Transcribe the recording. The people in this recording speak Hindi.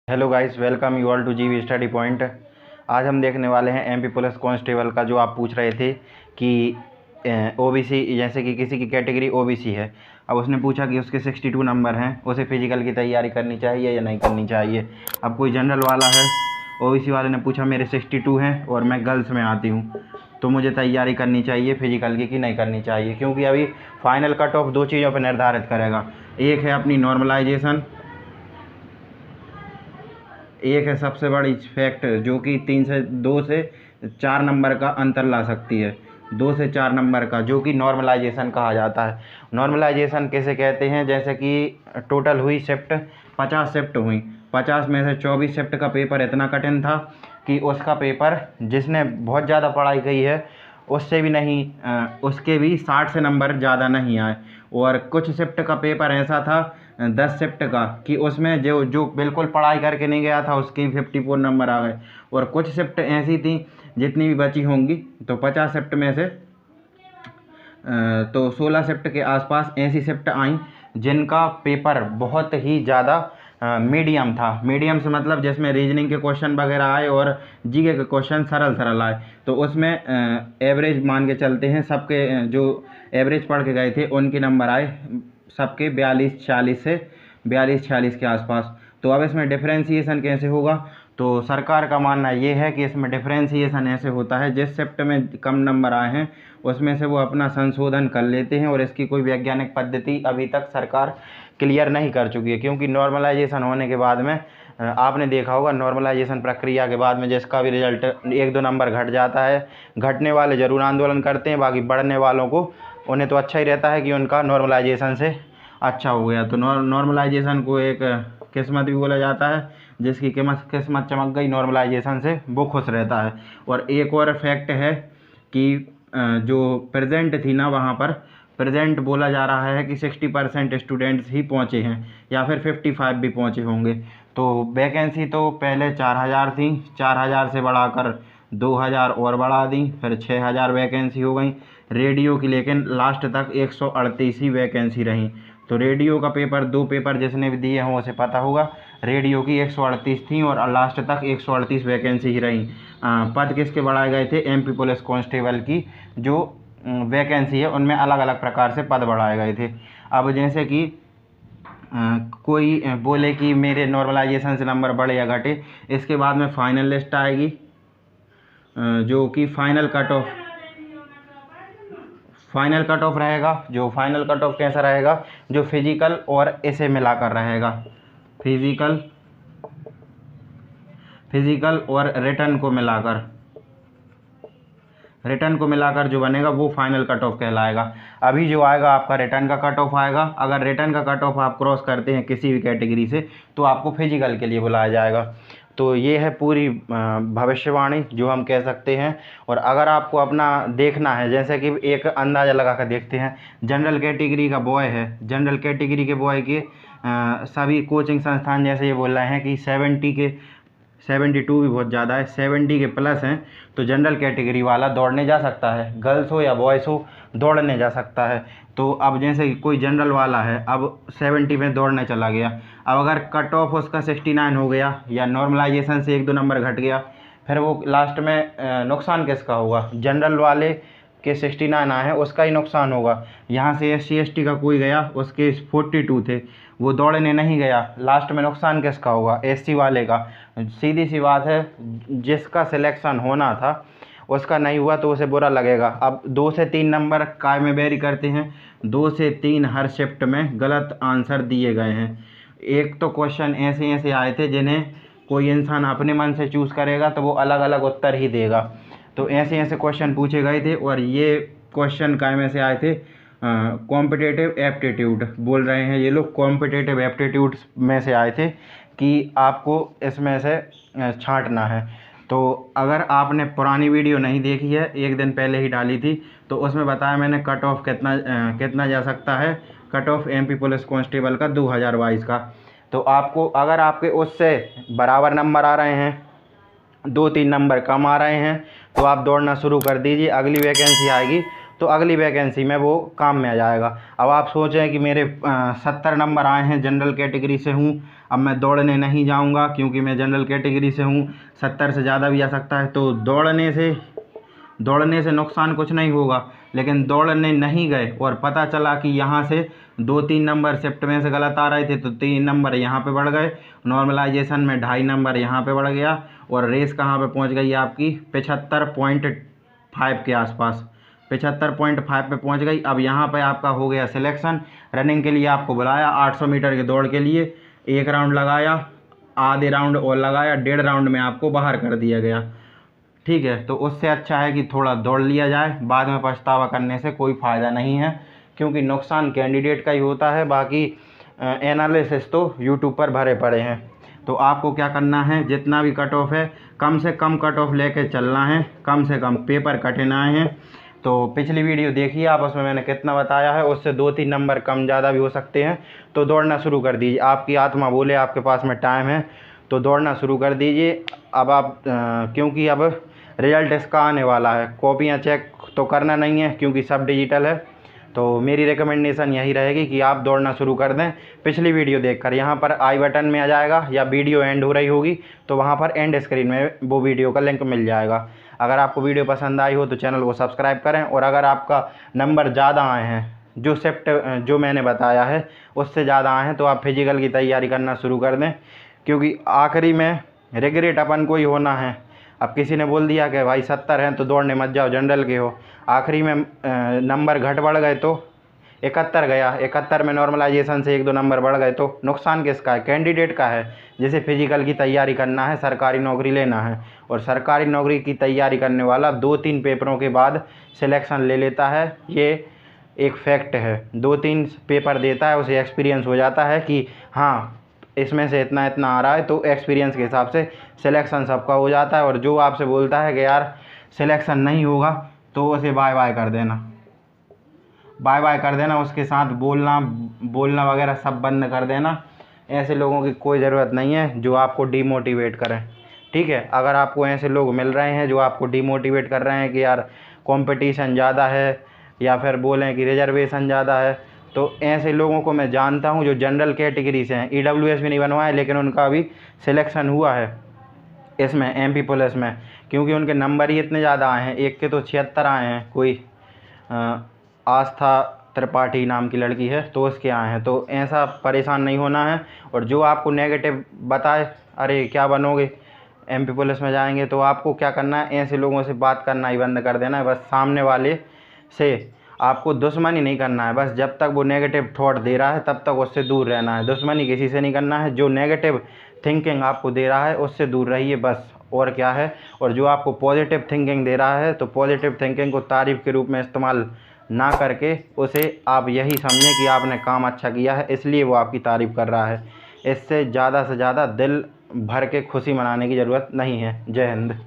Hello guys, welcome you all to GV study point. आज हम देखने वाले हैं एमपी पुलिस कांस्टेबल का, जो आप पूछ रहे थे कि ओबीसी, जैसे कि किसी की कैटेगरी ओबीसी है। अब उसने पूछा कि उसके 62 नंबर हैं, उसे फिजिकल की तैयारी करनी चाहिए या नहीं करनी चाहिए। अब कोई जनरल वाला है, ओबीसी वाले ने पूछा मेरे 62 हैं और मैं गर्ल्स में आती हूँ, तो मुझे तैयारी करनी चाहिए फिजिकल की कि नहीं करनी चाहिए। क्योंकि अभी फाइनल कट ऑफ दो चीज़ों पर निर्धारित करेगा। एक है अपनी नॉर्मलाइजेशन, एक है सबसे बड़ी फैक्ट जो कि 2 से 4 नंबर का अंतर ला सकती है। 2 से 4 नंबर का, जो कि नॉर्मलाइजेशन कहा जाता है। नॉर्मलाइजेशन कैसे कहते हैं? जैसे कि टोटल हुई शिफ्ट 50 शिफ्ट हुई, 50 में से 24 शिफ्ट का पेपर इतना कठिन था कि उसका पेपर जिसने बहुत ज़्यादा पढ़ाई की है उससे भी नहीं, उसके भी 60 से नंबर ज़्यादा नहीं आए। और कुछ शिफ्ट का पेपर ऐसा था 10 शिफ्ट का कि उसमें जो जो बिल्कुल पढ़ाई करके नहीं गया था उसके 54 नंबर आ गए। और कुछ शिफ्ट ऐसी थी जितनी भी बची होंगी, तो 50 शिफ्ट में से तो 16 शिफ्ट के आसपास ऐसी शिफ्ट आई जिनका पेपर बहुत ही ज़्यादा मीडियम था। मीडियम से मतलब जिसमें रीजनिंग के क्वेश्चन वगैरह आए और जीके के क्वेश्चन सरल सरल आए। तो उसमें एवरेज मान के चलते हैं, सबके जो एवरेज पढ़ के गए थे उनके नंबर आए सबके 42-40 से 42-46 के आसपास। तो अब इसमें डिफ्रेंसीसन कैसे होगा? तो सरकार का मानना ये है कि इसमें डिफ्रेंसीसन ऐसे होता है, जिस शिफ्ट में कम नंबर आए हैं उसमें से वो अपना संशोधन कर लेते हैं। और इसकी कोई वैज्ञानिक पद्धति अभी तक सरकार क्लियर नहीं कर चुकी है। क्योंकि नॉर्मलाइजेशन होने के बाद में आपने देखा होगा, नॉर्मलाइजेशन प्रक्रिया के बाद में जिसका भी रिजल्ट 1-2 नंबर घट जाता है, घटने वाले ज़रूर आंदोलन करते हैं, बाकी बढ़ने वालों को उन्हें तो अच्छा ही रहता है कि उनका नॉर्मलाइजेशन से अच्छा हो गया। तो नॉर्मलाइजेशन को एक किस्मत भी बोला जाता है, जिसकी किस्मत चमक गई नॉर्मलाइजेशन से वो खुश रहता है। और एक और फैक्ट है कि जो प्रेजेंट थी ना, वहाँ पर प्रेजेंट बोला जा रहा है कि 60% स्टूडेंट्स ही पहुँचे हैं या फिर 55 भी पहुँचे होंगे। तो वैकेंसी तो पहले 4000 थी, 4000 से बढ़ाकर 2000 और बढ़ा दी, फिर 6000 वैकेंसी हो गई रेडियो की। लेकिन लास्ट तक 138 ही वैकेंसी रही। तो रेडियो का पेपर, 2 पेपर जिसने भी दिए हों उसे पता होगा, रेडियो की 138 थी और लास्ट तक 138 वैकेंसी ही रही। पद किसके बढ़ाए गए थे? एमपी पुलिस कांस्टेबल की जो वैकेंसी है उनमें अलग अलग प्रकार से पद बढ़ाए गए थे। अब जैसे कि कोई बोले कि मेरे नॉर्मलाइजेशन से नंबर बढ़े या घटे, इसके बाद में फाइनल लिस्ट आएगी, जो कि फाइनल कट ऑफ रहेगा। जो फाइनल कट ऑफ कैसा रहेगा? जो फिजिकल और इसे मिलाकर रहेगा, फिजिकल और रिटर्न को मिलाकर जो बनेगा वो फाइनल कट ऑफ कहलाएगा। अभी जो आएगा आपका रिटर्न का कट ऑफ आएगा। अगर रिटर्न का कट ऑफ आप क्रॉस करते हैं किसी भी कैटेगरी से, तो आपको फिजिकल के लिए बुलाया जाएगा। तो ये है पूरी भविष्यवाणी जो हम कह सकते हैं। और अगर आपको अपना देखना है, जैसे कि एक अंदाज़ा लगा कर देखते हैं, जनरल कैटेगरी का बॉय है, जनरल कैटेगरी के बॉय के सभी कोचिंग संस्थान जैसे ये बोल रहे हैं कि 72 भी बहुत ज़्यादा है, 70 के प्लस हैं, तो जनरल कैटेगरी वाला दौड़ने जा सकता है, गर्ल्स हो या बॉयज़ हो दौड़ने जा सकता है। तो अब जैसे कि कोई जनरल वाला है, अब 70 में दौड़ने चला गया, अब अगर कट ऑफ उसका 69 हो गया या नॉर्मलाइजेशन से 1-2 नंबर घट गया, फिर वो लास्ट में नुकसान किसका होगा? जनरल वाले के 69 आए हैं उसका ही नुकसान होगा। यहाँ से SC/ST का कोई गया, उसके 42 थे, वो दौड़ने नहीं गया, लास्ट में नुकसान किसका होगा? SC वाले का। सीधी सी बात है, जिसका सिलेक्शन होना था उसका नहीं हुआ तो उसे बुरा लगेगा। अब 2 से 3 नंबर काय में वेरी करते हैं? 2 से 3 हर शिफ्ट में गलत आंसर दिए गए हैं। एक तो क्वेश्चन ऐसे ऐसे आए थे जिन्हें कोई इंसान अपने मन से चूज़ करेगा तो वो अलग अलग उत्तर ही देगा। तो ऐसे ऐसे क्वेश्चन पूछे गए थे और ये क्वेश्चन काय में से आए थे? कॉम्पिटिटिव एप्टीट्यूड बोल रहे हैं ये लोग, कॉम्पिटिटिव एप्टीट्यूड में से आए थे कि आपको इसमें से छांटना है। तो अगर आपने पुरानी वीडियो नहीं देखी है, एक दिन पहले ही डाली थी, तो उसमें बताया मैंने कट ऑफ कितना जा सकता है। Cut off MP police constable का 2022 का। तो आपको अगर आपके उससे बराबर नंबर आ रहे हैं, 2-3 नंबर कम आ रहे हैं, तो आप दौड़ना शुरू कर दीजिए। अगली वैकेंसी आएगी तो अगली वैकेंसी में वो काम में आ जाएगा। अब आप सोचें कि मेरे 70 नंबर आए हैं, जनरल कैटेगरी से हूँ, अब मैं दौड़ने नहीं जाऊंगा क्योंकि मैं जनरल कैटेगरी से हूँ, 70 से ज़्यादा भी आ सकता है। तो दौड़ने से नुकसान कुछ नहीं होगा। लेकिन दौड़ने नहीं गए और पता चला कि यहाँ से 2-3 नंबर शिफ्ट में से गलत आ रहे थे, तो 3 नंबर यहाँ पे बढ़ गए, नॉर्मलाइजेशन में 2.5 नंबर यहाँ पे बढ़ गया और रेस कहाँ पे पहुँच गई आपकी 75.5 के आसपास, 75.5 पे पहुँच गई। अब यहाँ पे आपका हो गया सिलेक्शन। रनिंग के लिए आपको बुलाया 800 मीटर की दौड़ के लिए, 1 राउंड लगाया, आधे राउंड और लगाया, 1.5 राउंड में आपको बाहर कर दिया गया। ठीक है, तो उससे अच्छा है कि थोड़ा दौड़ लिया जाए, बाद में पछतावा करने से कोई फ़ायदा नहीं है, क्योंकि नुकसान कैंडिडेट का ही होता है। बाकी एनालिसिस तो यूट्यूब पर भरे पड़े हैं। तो आपको क्या करना है, जितना भी कट ऑफ है कम से कम कट ऑफ लेके चलना है, कम से कम पेपर कठिन आए हैं। तो पिछली वीडियो देखिए आप, उसमें मैंने कितना बताया है, उससे 2-3 नंबर कम ज़्यादा भी हो सकते हैं। तो दौड़ना शुरू कर दीजिए, आपकी आत्मा बोले आपके पास में टाइम है तो दौड़ना शुरू कर दीजिए। अब आप क्योंकि अब रिज़ल्ट इसका आने वाला है, कॉपियाँ चेक तो करना नहीं है क्योंकि सब डिजिटल है। तो मेरी रिकमेंडेशन यही रहेगी कि आप दौड़ना शुरू कर दें। पिछली वीडियो देखकर यहाँ पर आई बटन में आ जाएगा, या वीडियो एंड हो रही होगी तो वहाँ पर एंड स्क्रीन में वो वीडियो का लिंक मिल जाएगा। अगर आपको वीडियो पसंद आई हो तो चैनल को सब्सक्राइब करें, और अगर आपका नंबर ज़्यादा आए हैं, जो शिफ्ट जो मैंने बताया है उससे ज़्यादा आए हैं, तो आप फिजिकल की तैयारी करना शुरू कर दें, क्योंकि आखिरी में रिग्रेट अपन को ही होना है। अब किसी ने बोल दिया कि भाई 70 हैं तो दौड़ने मत जाओ, जनरल के हो, आखिरी में नंबर घट बढ़ गए तो 71 गया, 71 में नॉर्मलाइजेशन से 1-2 नंबर बढ़ गए, तो नुकसान किसका है, कैंडिडेट का है, जिसे फिजिकल की तैयारी करना है, सरकारी नौकरी लेना है। और सरकारी नौकरी की तैयारी करने वाला 2-3 पेपरों के बाद सिलेक्शन ले लेता है, ये एक फैक्ट है। 2-3 पेपर देता है, उसे एक्सपीरियंस हो जाता है कि हाँ इसमें से इतना इतना आ रहा है, तो एक्सपीरियंस के हिसाब से सिलेक्शन सबका हो जाता है। और जो आपसे बोलता है कि यार सिलेक्शन नहीं होगा, तो उसे बाय बाय कर देना, बाय बाय कर देना, उसके साथ बोलना वगैरह सब बंद कर देना। ऐसे लोगों की कोई ज़रूरत नहीं है जो आपको डीमोटिवेट करें। ठीक है, अगर आपको ऐसे लोग मिल रहे हैं जो आपको डीमोटिवेट कर रहे हैं कि यार कंपटीशन ज़्यादा है, या फिर बोलें कि रिजर्वेशन ज़्यादा है, तो ऐसे लोगों को मैं जानता हूं जो जनरल कैटेगरी से हैं, EWS भी नहीं बनवाए लेकिन उनका भी सिलेक्शन हुआ है इसमें MP पुलिस में, क्योंकि उनके नंबर ही इतने ज़्यादा आए हैं। एक के तो 76 आए हैं, कोई आस्था त्रिपाठी नाम की लड़की है तो उसके आए हैं। तो ऐसा परेशान नहीं होना है। और जो आपको नेगेटिव बताए अरे क्या बनोगे MP पुलिस में जाएंगे, तो आपको क्या करना है, ऐसे लोगों से बात करना ही बंद कर देना है। बस सामने वाले से आपको दुश्मनी नहीं करना है, बस जब तक वो नेगेटिव थॉट दे रहा है तब तक उससे दूर रहना है। दुश्मनी किसी से नहीं करना है, जो नेगेटिव थिंकिंग आपको दे रहा है उससे दूर रहिए, बस और क्या है। और जो आपको पॉजिटिव थिंकिंग दे रहा है, तो पॉजिटिव थिंकिंग को तारीफ़ के रूप में इस्तेमाल ना करके उसे आप यही समझें कि आपने काम अच्छा किया है, इसलिए वो आपकी तारीफ़ कर रहा है। इससे ज़्यादा से ज़्यादा दिल भर के खुशी मनाने की ज़रूरत नहीं है। जय हिंद।